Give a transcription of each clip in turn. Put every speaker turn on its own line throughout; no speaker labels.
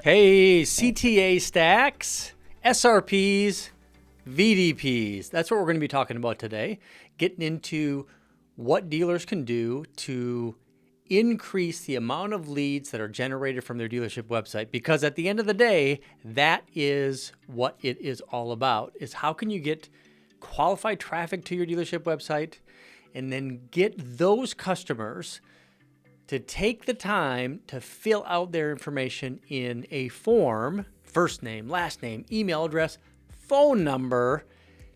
Hey, CTA stacks, SRPs, VDPs. That's what we're going to be talking about today. Getting into what dealers can do to increase the amount of leads that are generated from their dealership website. Because at the end of the day, that is what it is all about, is how can you get qualified traffic to your dealership website and then get those customers to take the time to fill out their information in a form, first name, last name, email address, phone number,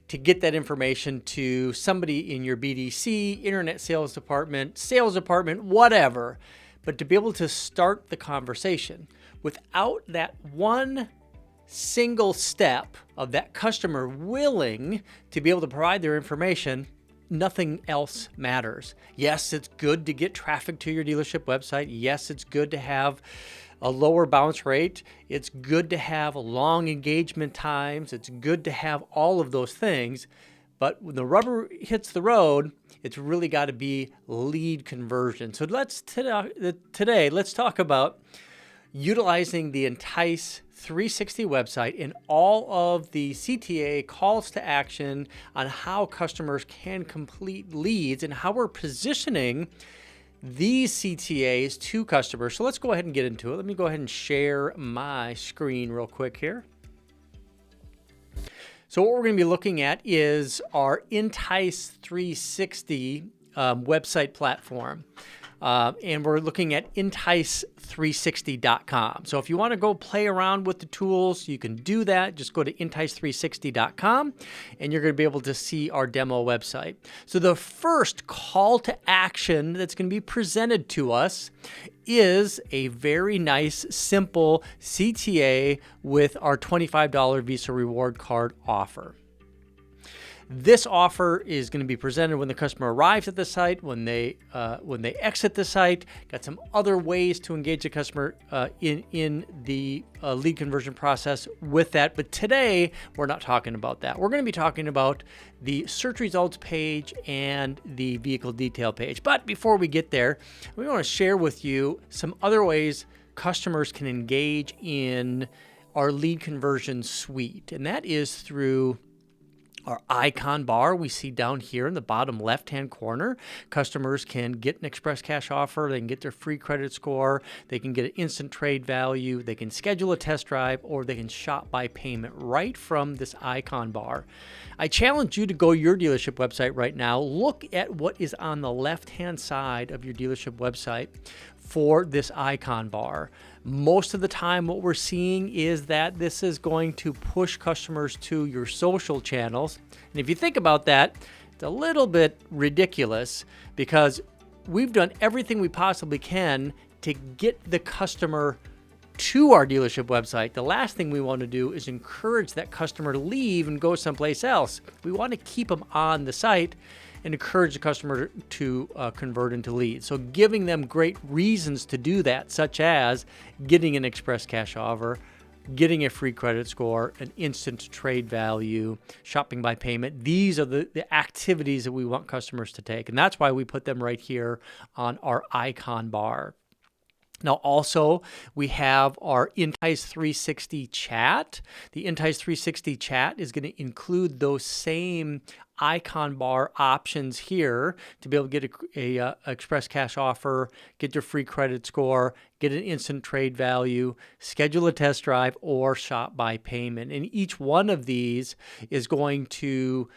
to get that information to somebody in your BDC, internet sales department, whatever, but to be able to start the conversation. Without that one single step of that customer willing to be able to provide their information, nothing else matters. Yes, it's good to get traffic to your dealership website. Yes, it's good to have a lower bounce rate. It's good to have long engagement times. It's good to have all of those things. But when the rubber hits the road, it's really got to be lead conversion. So today, let's talk about utilizing the intice360 website and all of the CTA calls to action on how customers can complete leads and how we're positioning these CTAs to customers. So let's go ahead and get into it. Let me go ahead and share my screen real quick here. So what we're going to be looking at is our intice360 website platform. And we're looking at intice360.com. So if you want to go play around with the tools, you can do that. Just go to intice360.com and you're going to be able to see our demo website. So the first call to action that's going to be presented to us is a very nice, simple CTA with our $25 Visa reward card offer. This offer is going to be presented when the customer arrives at the site, when they exit the site. Got some other ways to engage the customer in the lead conversion process with that. But today, we're not talking about that. We're going to be talking about the search results page and the vehicle detail page. But before we get there, we want to share with you some other ways customers can engage in our lead conversion suite. And that is through our icon bar we see down here in the bottom left-hand corner. Customers can get an express cash offer, they can get their free credit score, they can get an instant trade value, they can schedule a test drive, or they can shop by payment right from this icon bar. I challenge you to go to your dealership website right now. Look at what is on the left-hand side of your dealership website for this icon bar. Most of the time what we're seeing is that this is going to push customers to your social channels. And if you think about that, it's a little bit ridiculous because we've done everything we possibly can to get the customer to our dealership website. The last thing we want to do is encourage that customer to leave and go someplace else. We want to keep them on the site and encourage the customer to convert into leads. So giving them great reasons to do that, such as getting an express cash offer, getting a free credit score, an instant trade value, shopping by payment. These are the activities that we want customers to take. And that's why we put them right here on our icon bar. Now, also, we have our intice360 chat. The intice360 chat is going to include those same icon bar options here to be able to get a express cash offer, get your free credit score, get an instant trade value, schedule a test drive, or shop by payment. And each one of these is going to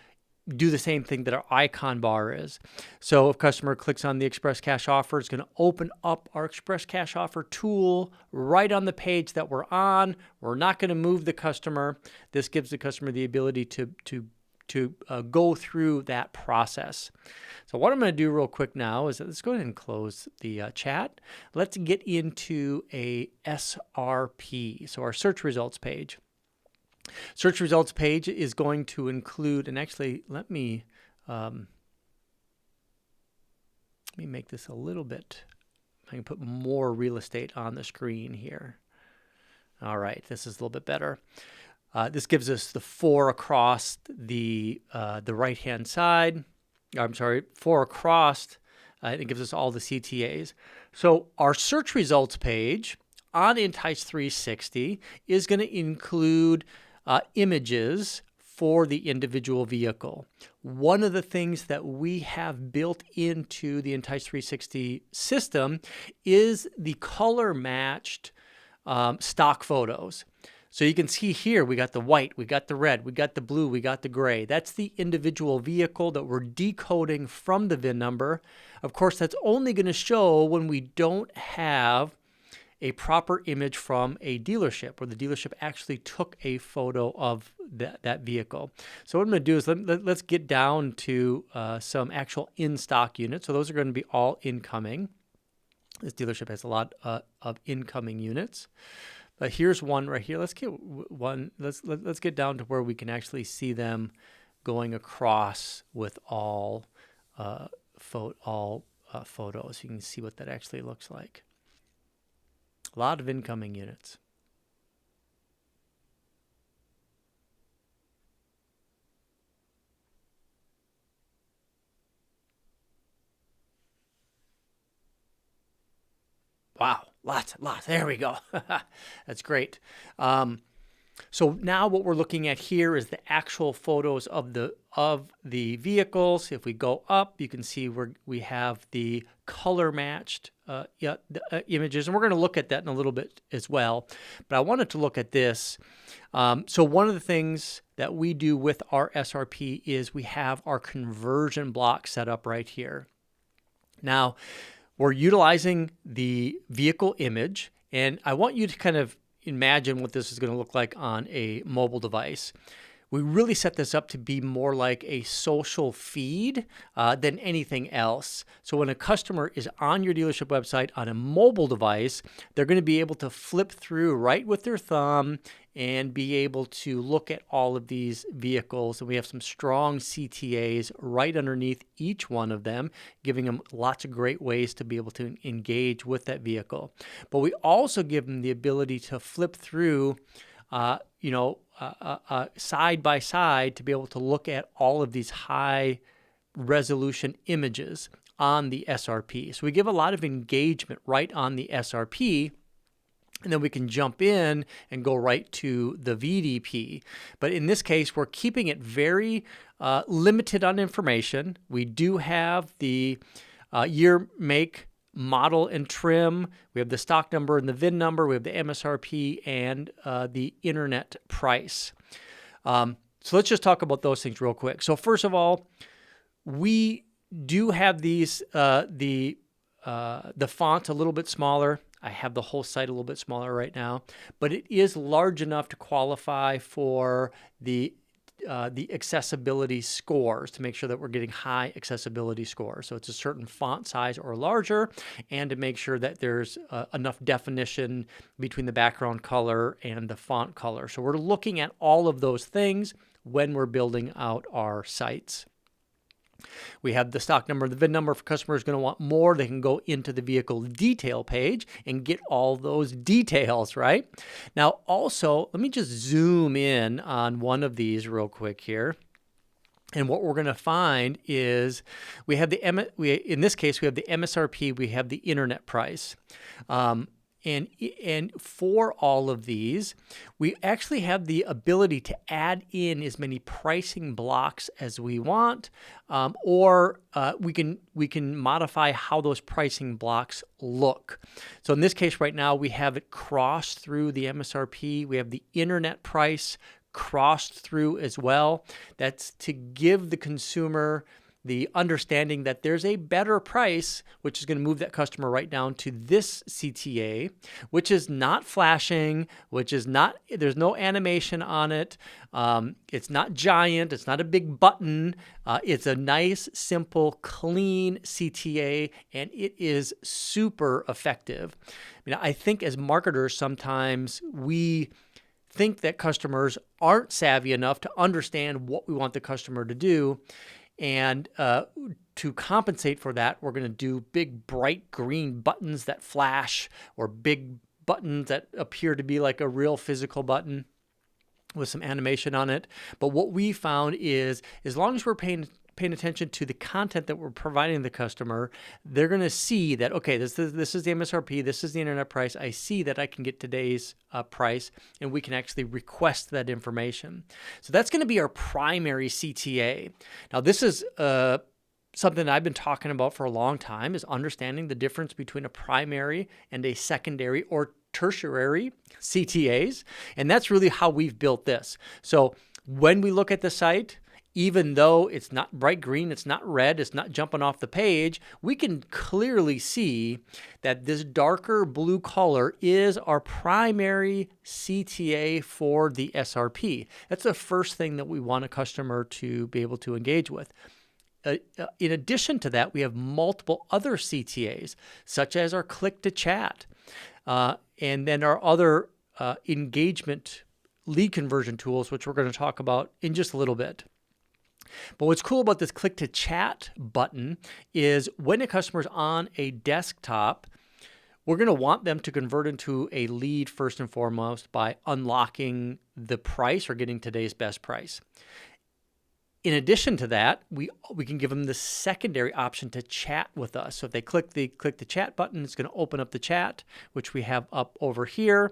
do the same thing that our icon bar is. So if customer clicks on the express cash offer, it's going to open up our express cash offer tool right on the page that we're on. We're not going to move the customer. This gives the customer the ability to go through that process. So what I'm going to do real quick now is let's go ahead and close the chat. Let's get into a SRP, so our search results page. Search results page is going to include, and actually let me make this a little bit, I can put more real estate on the screen here. All right, this is a little bit better. This gives us the 4 across the right-hand side. I'm sorry, 4 across. It gives us all the CTAs. So our search results page on intice360 is going to include images for the individual vehicle. One of the things that we have built into the intice360 system is the color matched stock photos. So you can see here, we got the white, we got the red, we got the blue, we got the gray. That's the individual vehicle that we're decoding from the VIN number. Of course, that's only going to show when we don't have a proper image from a dealership where the dealership actually took a photo of that vehicle. So what I'm going to do is let's get down to some actual in-stock units. So those are going to be all incoming. This dealership has a lot of incoming units. But here's one right here. Let's get one. Let's get down to where we can actually see them going across with all photos. You can see what that actually looks like. A lot of incoming units. Wow, lots. There we go. That's great. So now what we're looking at here is the actual photos of the vehicles. If we go up, you can see we have the color matched images, and we're going to look at that in a little bit as well. But I wanted to look at this. So one of the things that we do with our SRP is we have our conversion block set up right here. Now, we're utilizing the vehicle image, and I want you to kind of imagine what this is going to look like on a mobile device. We really set this up to be more like a social feed than anything else. So when a customer is on your dealership website on a mobile device, they're going to be able to flip through right with their thumb and be able to look at all of these vehicles. And we have some strong CTAs right underneath each one of them, giving them lots of great ways to be able to engage with that vehicle. But we also give them the ability to flip through side by side to be able to look at all of these high resolution images on the SRP. So we give a lot of engagement right on the SRP, and then we can jump in and go right to the VDP. But in this case, we're keeping it very limited on information. We do have the year, make, model, and trim. We have the stock number and the VIN number. We have the MSRP and the internet price. So let's just talk about those things real quick. So first of all, we do have these the font a little bit smaller. I have the whole site a little bit smaller right now, but it is large enough to qualify for the accessibility scores to make sure that we're getting high accessibility scores. So it's a certain font size or larger, and to make sure that there's enough definition between the background color and the font color. So we're looking at all of those things when we're building out our sites. We have the stock number, the VIN number. If a customer is going to want more, they can go into the vehicle detail page and get all those details, right? Now, also, let me just zoom in on one of these real quick here. And what we're going to find is we have in this case, we have the MSRP, we have the internet price. And for all of these, we actually have the ability to add in as many pricing blocks as we want, or we can modify how those pricing blocks look. So in this case right now, we have it crossed through the MSRP. We have the internet price crossed through as well. That's to give the consumer the understanding that there's a better price, which is going to move that customer right down to this CTA, which is not flashing, there's no animation on it. It's not giant. It's not a big button. It's a nice, simple, clean CTA, and it is super effective. I think as marketers, sometimes we think that customers aren't savvy enough to understand what we want the customer to do. And to compensate for that, we're going to do big, bright green buttons that flash, or big buttons that appear to be like a real physical button with some animation on it. But what we found is, as long as we're paying paying attention to the content that we're providing the customer, they're going to see that, okay, this is the MSRP, this is the internet price. I see that I can get today's price, and we can actually request that information. So that's going to be our primary CTA. Now, this is something I've been talking about for a long time, is understanding the difference between a primary and a secondary or tertiary CTAs. And that's really how we've built this. So when we look at the site, even though it's not bright green, it's not red, it's not jumping off the page, we can clearly see that this darker blue color is our primary CTA for the SRP. That's the first thing that we want a customer to be able to engage with. In addition to that, we have multiple other CTAs, such as our click to chat, and then our other engagement lead conversion tools, which we're going to talk about in just a little bit. But what's cool about this click to chat button is when a customer's on a desktop, we're going to want them to convert into a lead first and foremost by unlocking the price or getting today's best price. In addition to that, we can give them the secondary option to chat with us. So if they click the chat button, it's going to open up the chat, which we have up over here.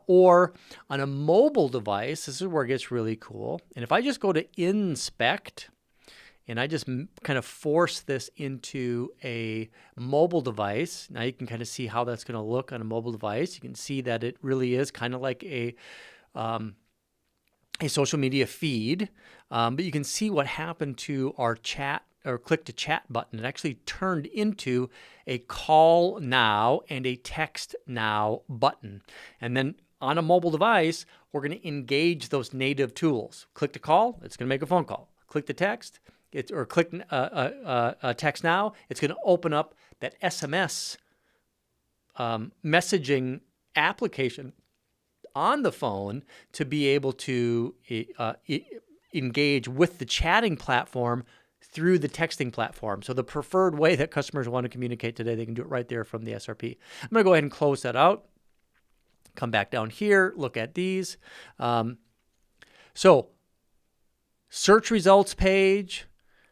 Or on a mobile device, this is where it gets really cool. And if I just go to inspect, and I just kind of force this into a mobile device, now you can kind of see how that's going to look on a mobile device. You can see that it really is kind of like a social media feed, but you can see what happened to our chat or click to chat button. It actually turned into a call now and a text now button. And then on a mobile device, we're going to engage those native tools. Click to call, it's going to make a phone call. Click to text, or click text now, it's going to open up that SMS messaging application on the phone to be able to engage with the chatting platform through the texting platform. So the preferred way that customers want to communicate today, they can do it right there from the SRP. I'm going to go ahead and close that out. Come back down here, look at these. So search results page,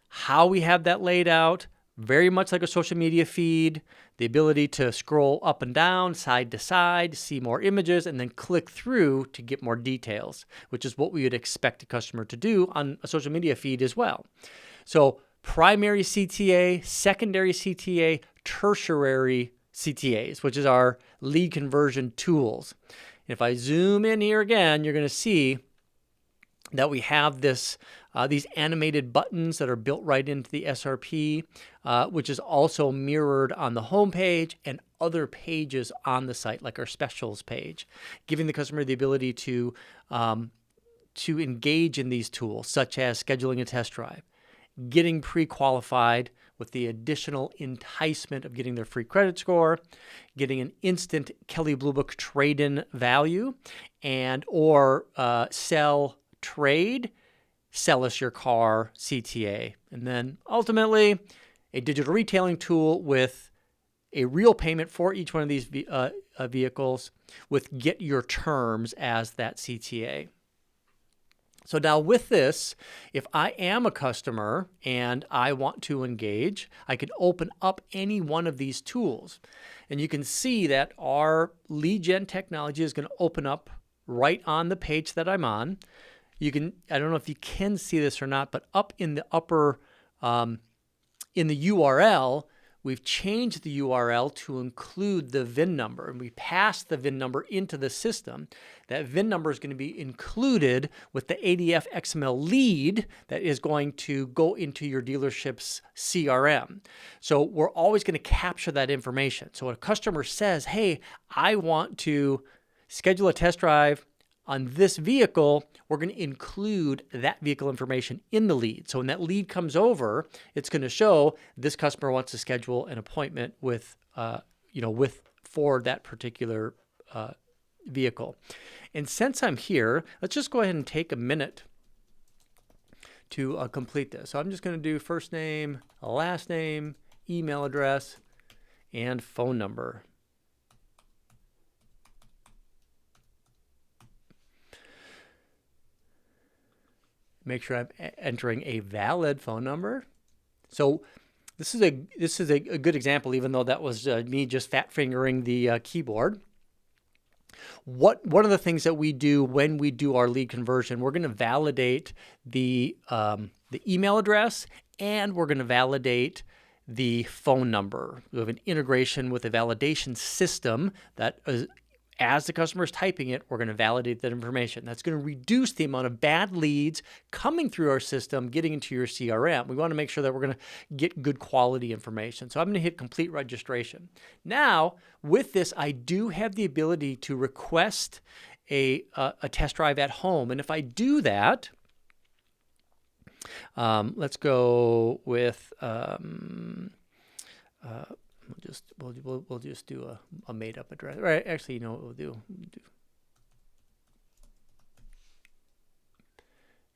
how we have that laid out, very much like a social media feed, the ability to scroll up and down, side to side, see more images, and then click through to get more details, which is what we would expect a customer to do on a social media feed as well. So primary CTA, secondary CTA, tertiary CTAs, which is our lead conversion tools. If I zoom in here again, you're going to see that we have this these animated buttons that are built right into the SRP, which is also mirrored on the home page and other pages on the site, like our specials page, giving the customer the ability to engage in these tools, such as scheduling a test drive, getting pre-qualified with the additional enticement of getting their free credit score, getting an instant Kelley Blue Book trade-in value, and or sell trade, sell us your car CTA. And then ultimately a digital retailing tool with a real payment for each one of these vehicles with get your terms as that CTA. So now with this, if I am a customer and I want to engage, I can open up any one of these tools. And you can see that our lead gen technology is going to open up right on the page that I'm on. You can, I don't know if you can see this or not, but up in the upper, in the URL, we've changed the URL to include the VIN number, and we passed the VIN number into the system. That VIN number is going to be included with the ADF XML lead that is going to go into your dealership's CRM. So we're always going to capture that information. So when a customer says, hey, I want to schedule a test drive on this vehicle, we're going to include that vehicle information in the lead. So when that lead comes over, it's going to show this customer wants to schedule an appointment with, for that particular vehicle. And since I'm here, let's just go ahead and take a minute to complete this. So I'm just going to do first name, last name, email address, and phone number. Make sure I'm entering a valid phone number. So this is a good example, even though that was me just fat fingering the keyboard. One of the things that we do when we do our lead conversion, we're going to validate the email address, and we're going to validate the phone number. We have an integration with a validation system that as the customer is typing it, we're going to validate that information. That's going to reduce the amount of bad leads coming through our system, getting into your CRM. We want to make sure that we're going to get good quality information. So I'm going to hit complete registration. Now, with this, I do have the ability to request a test drive at home. And if I do that, let's go with we'll just do a made up address. Right? Actually, you know what we'll do?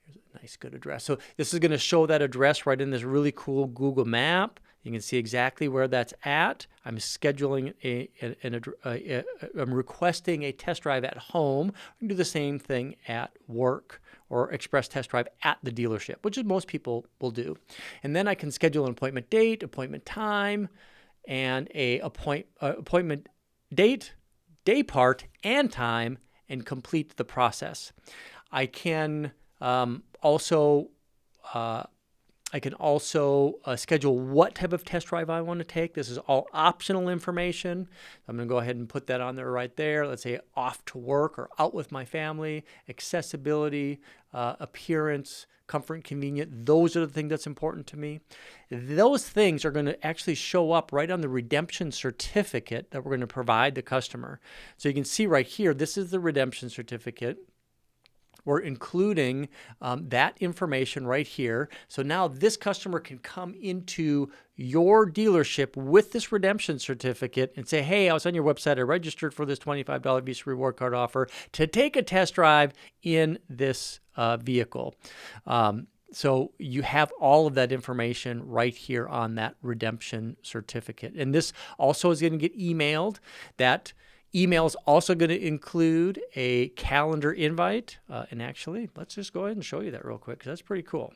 Here's a nice good address. So this is going to show that address right in this really cool Google map. You can see exactly where that's at. I'm scheduling I'm requesting a test drive at home. I can do the same thing at work, or express test drive at the dealership, which is most people will do. And then I can schedule an appointment date, appointment time, and a appointment date, day part, and time, and complete the process. I can also schedule what type of test drive I want to take. This is all optional information. I'm going to go ahead and put that on there right there. Let's say off to work or out with my family, accessibility, appearance, comfort and convenient. Those are the things that's important to me. Those things are going to actually show up right on the redemption certificate that we're going to provide the customer. So you can see right here, this is the redemption certificate. We're including that information right here. So now this customer can come into your dealership with this redemption certificate and say, hey, I was on your website. I registered for this $25 Visa reward card offer to take a test drive in this vehicle. So you have all of that information right here on that redemption certificate. And this also is going to get emailed. That email is also going to include a calendar invite. And actually, let's just go ahead and show you that real quick, because that's pretty cool.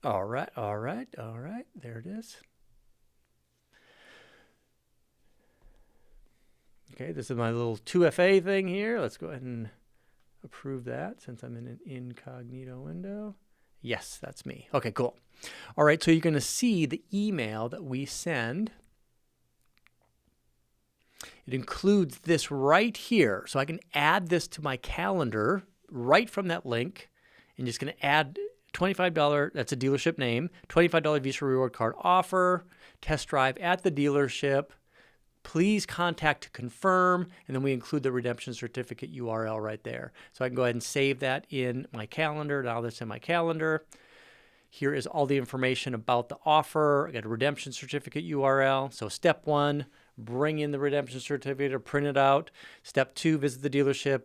All right. There it is. Okay, this is my little 2FA thing here. Let's go ahead and approve that since I'm in an incognito window. Yes, that's me. Okay, cool. All right, so you're going to see the email that we send. It includes this right here. So I can add this to my calendar right from that link. And just going to add $25, that's a dealership name, $25 Visa reward card offer, test drive at the dealership. Please contact to confirm, and then we include the redemption certificate URL right there. So I can go ahead and save that in my calendar. Now that's in my calendar. Here is all the information about the offer. I got a redemption certificate URL. So step 1, bring in the redemption certificate or print it out. Step 2, visit the dealership.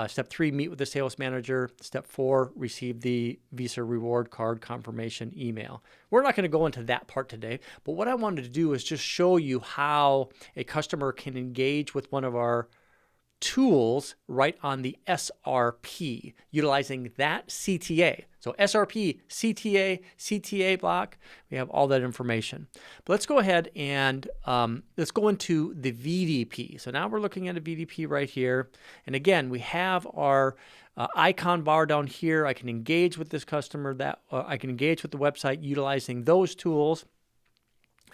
Step 3, meet with the sales manager. Step 4, receive the Visa reward card confirmation email. We're not going to go into that part today, but what I wanted to do is just show you how a customer can engage with one of our tools right on the SRP, utilizing that CTA. So SRP, CTA block, we have all that information. But let's go ahead and let's go into the VDP. So now we're looking at a VDP right here. And again, we have our icon bar down here. I can engage with this customer. I can engage with the website utilizing those tools.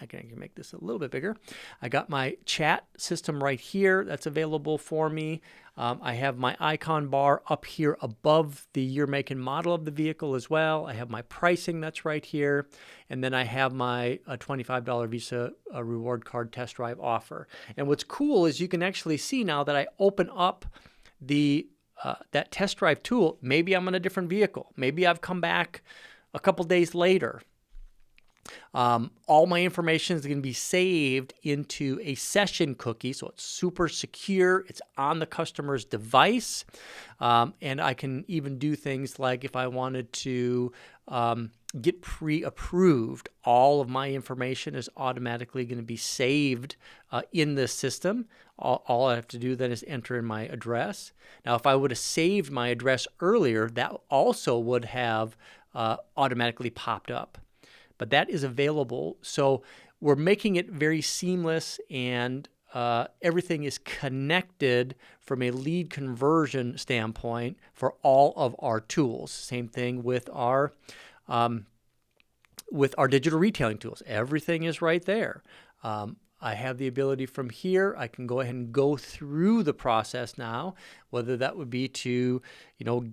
I can make this a little bit bigger. I got my chat system right here that's available for me. I have my icon bar up here above the year, make, and model of the vehicle as well. I have my pricing that's right here. And then I have my $25 Visa reward card test drive offer. And what's cool is you can actually see now that I open up that test drive tool. Maybe I'm on a different vehicle. Maybe I've come back a couple days later. All my information is going to be saved into a session cookie, so it's super secure. It's on the customer's device, and I can even do things like if I wanted to get pre-approved, all of my information is automatically going to be saved in the system. All I have to do then is enter in my address. Now, if I would have saved my address earlier, that also would have automatically popped up. But that is available. So we're making it very seamless, and everything is connected from a lead conversion standpoint for all of our tools. Same thing with our digital retailing tools. Everything is right there. I have the ability from here, I can go ahead and go through the process now, whether that would be to,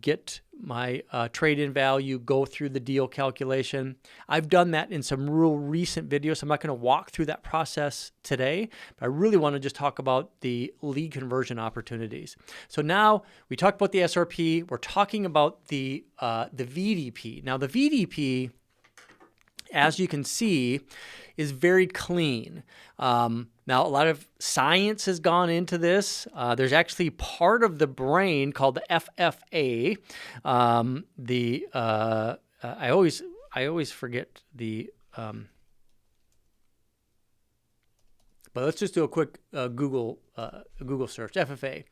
get my trade-in value, go through the deal calculation. I've done that in some real recent videos. I'm not going to walk through that process today, but I really want to just talk about the lead conversion opportunities. So now we talked about the SRP. We're talking about the VDP. Now the VDP, as you can see, is very clean. Now, a lot of science has gone into this. There's actually part of the brain called the FFA. I always forget the. But let's just do a quick Google search. FFA.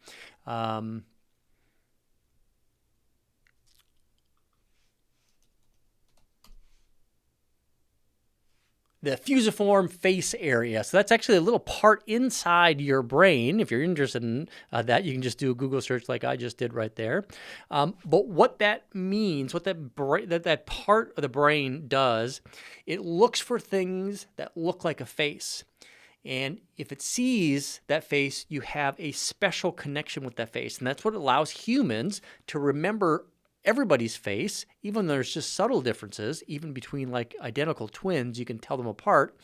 The fusiform face area. So that's actually a little part inside your brain. If you're interested in that, you can just do a Google search like I just did right there. But what that means, what that part of the brain does, it looks for things that look like a face. And if it sees that face, you have a special connection with that face. And that's what allows humans to remember everybody's face, even though there's just subtle differences, even between like identical twins, you can tell them apart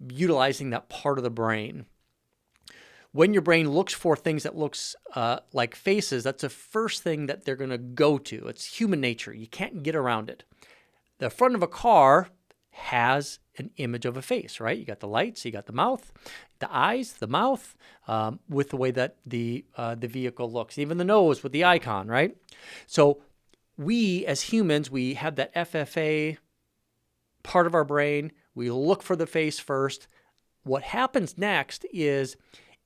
utilizing that part of the brain. When your brain looks for things that looks like faces, that's the first thing that they're going to go to. It's human nature. You can't get around it. The front of a car has an image of a face, right? You got the lights, you got the mouth, the eyes, the mouth, with the way that the vehicle looks, even the nose with the icon, right? So we, as humans, we have that FFA part of our brain. We look for the face first. What happens next is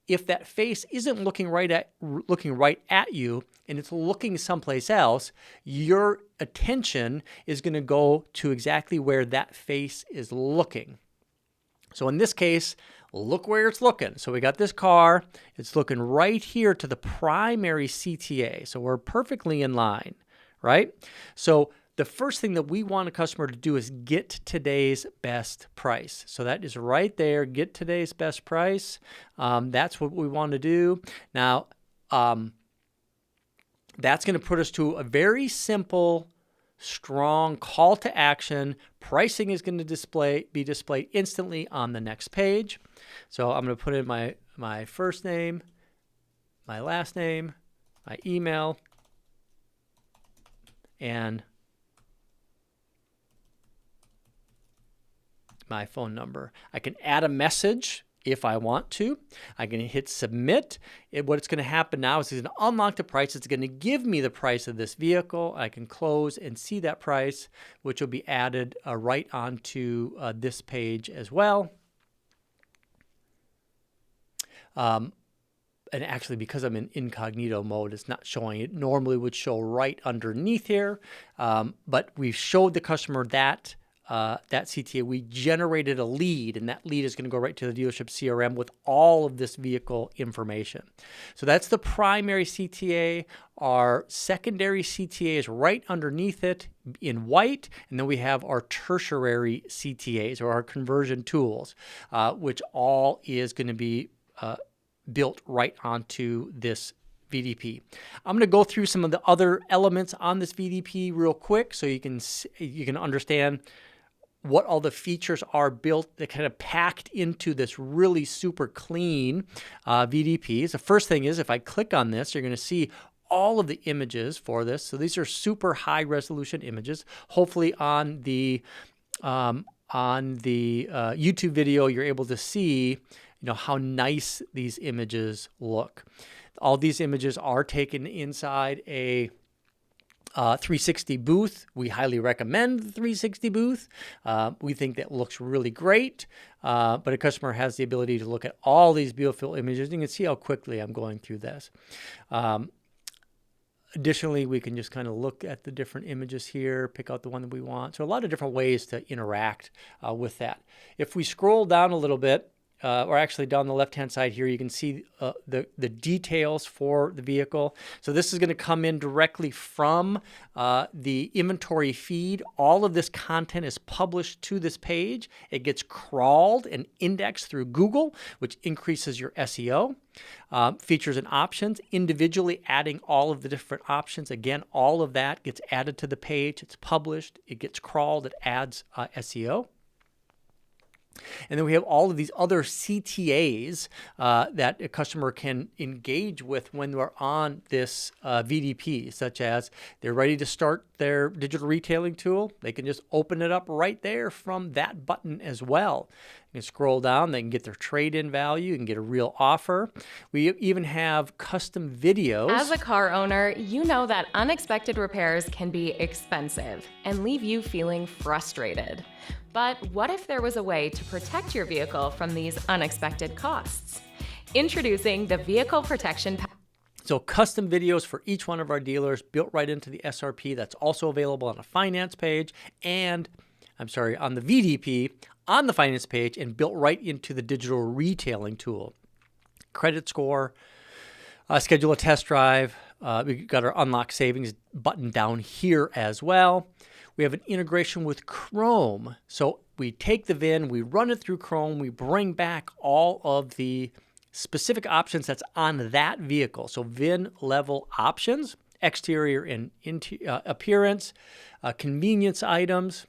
if that face isn't looking right at you and it's looking someplace else, your attention is going to go to exactly where that face is looking. So in this case, look where it's looking. So we got this car. It's looking right here to the primary CTA. So we're perfectly in line. Right? So the first thing that we want a customer to do is get today's best price. So that is right there, get today's best price. That's what we want to do. Now, that's going to put us to a very simple, strong call to action. Pricing is going to be displayed instantly on the next page. So I'm going to put in my first name, my last name, my email, and my phone number. I can add a message if I want to. I can hit submit. What's going to happen now is it's going to unlock the price. It's going to give me the price of this vehicle. I can close and see that price, which will be added right onto this page as well. And actually, because I'm in incognito mode, it's not showing. It normally would show right underneath here. But we've showed the customer that CTA. We generated a lead, and that lead is going to go right to the dealership CRM with all of this vehicle information. So that's the primary CTA. Our secondary CTA is right underneath it in white. And then we have our tertiary CTAs, or our conversion tools, which all is going to be built right onto this VDP. I'm going to go through some of the other elements on this VDP real quick so you can understand what all the features are built that kind of packed into this really super clean VDP. The first thing is if I click on this, you're going to see all of the images for this. So these are super high resolution images, hopefully on the on the YouTube video, you're able to see, how nice these images look. All these images are taken inside a 360 booth. We highly recommend the 360 booth. We think that looks really great, but a customer has the ability to look at all these beautiful images. You can see how quickly I'm going through this. Additionally, we can just kind of look at the different images here, pick out the one that we want. So a lot of different ways to interact with that. If we scroll down a little bit, or actually down the left-hand side here, you can see the details for the vehicle. So this is going to come in directly from the inventory feed. All of this content is published to this page. It gets crawled and indexed through Google, which increases your SEO. Features and options, individually adding all of the different options. Again, all of that gets added to the page. It's published. It gets crawled. It adds SEO. And then we have all of these other CTAs that a customer can engage with when they're on this VDP, such as they're ready to start their digital retailing tool. They can just open it up right there from that button as well. You can scroll down, they can get their trade-in value, you can get a real offer. We even have custom videos.
As a car owner, you know that unexpected repairs can be expensive and leave you feeling frustrated. But what if there was a way to protect your vehicle from these unexpected costs? Introducing the Vehicle Protection Package.
So custom videos for each one of our dealers built right into the SRP. That's also available on a finance page and, on the VDP on the finance page and built right into the digital retailing tool. Credit score, schedule a test drive. We've got our unlock savings button down here as well. We have an integration with Chrome. So we take the VIN, we run it through Chrome, we bring back all of the specific options that's on that vehicle. So VIN level options, exterior and appearance, convenience items.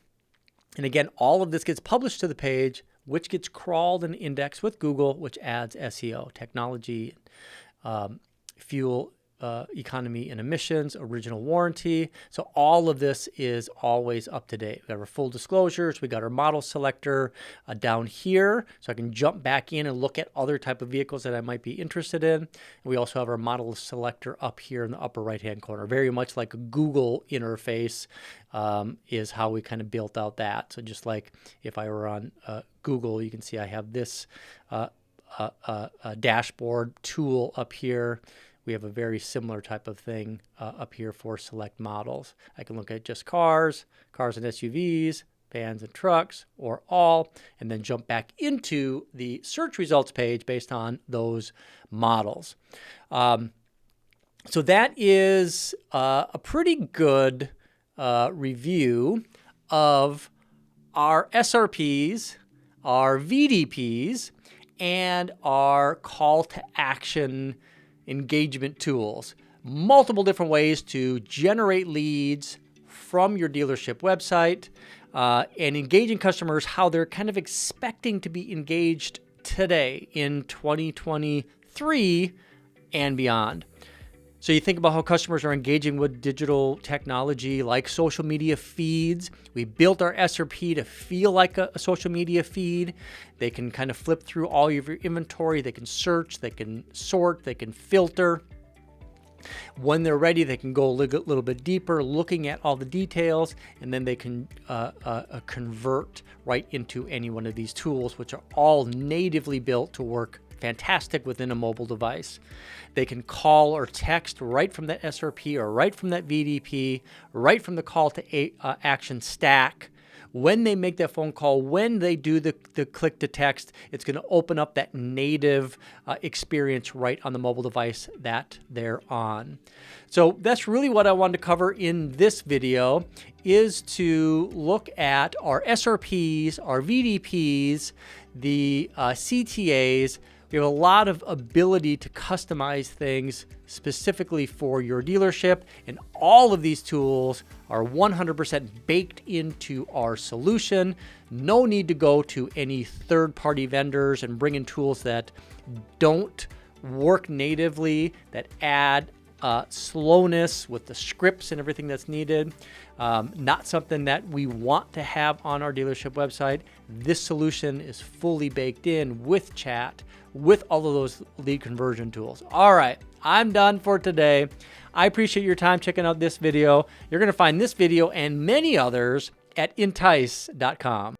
And again, all of this gets published to the page, which gets crawled and indexed with Google, which adds SEO, technology, fuel economy and emissions, original warranty. So all of this is always up to date. We got our full disclosures. We got our model selector down here, so I can jump back in and look at other type of vehicles that I might be interested in. And we also have our model selector up here in the upper right-hand corner. Very much like a Google interface is how we kind of built out that. So just like if I were on Google, you can see I have this dashboard tool up here. We have a very similar type of thing up here for select models. I can look at just cars and SUVs, vans and trucks, or all, and then jump back into the search results page based on those models. So that is a pretty good review of our SRPs, our VDPs, and our call to action engagement tools. Multiple different ways to generate leads from your dealership website and engaging customers how they're kind of expecting to be engaged today in 2023 and beyond. So you think about how customers are engaging with digital technology like social media feeds. We built our SRP to feel like a social media feed. They can kind of flip through all of your inventory. They can search, they can sort, they can filter. When they're ready, they can go a little bit deeper, looking at all the details, and then they can convert right into any one of these tools, which are all natively built to work fantastic within a mobile device. They can call or text right from that SRP or right from that VDP, right from the call to action stack. When they make that phone call, when they do the click to text, it's going to open up that native experience right on the mobile device that they're on. So that's really what I wanted to cover in this video, is to look at our SRPs, our VDPs, the CTAs. We have a lot of ability to customize things specifically for your dealership, and all of these tools are 100% baked into our solution. No need to go to any third-party vendors and bring in tools that don't work natively, that add slowness with the scripts and everything that's needed. Not something that we want to have on our dealership website. This solution is fully baked in with chat, with all of those lead conversion tools. All right, I'm done for today. I appreciate your time checking out this video. You're going to find this video and many others at intice.com.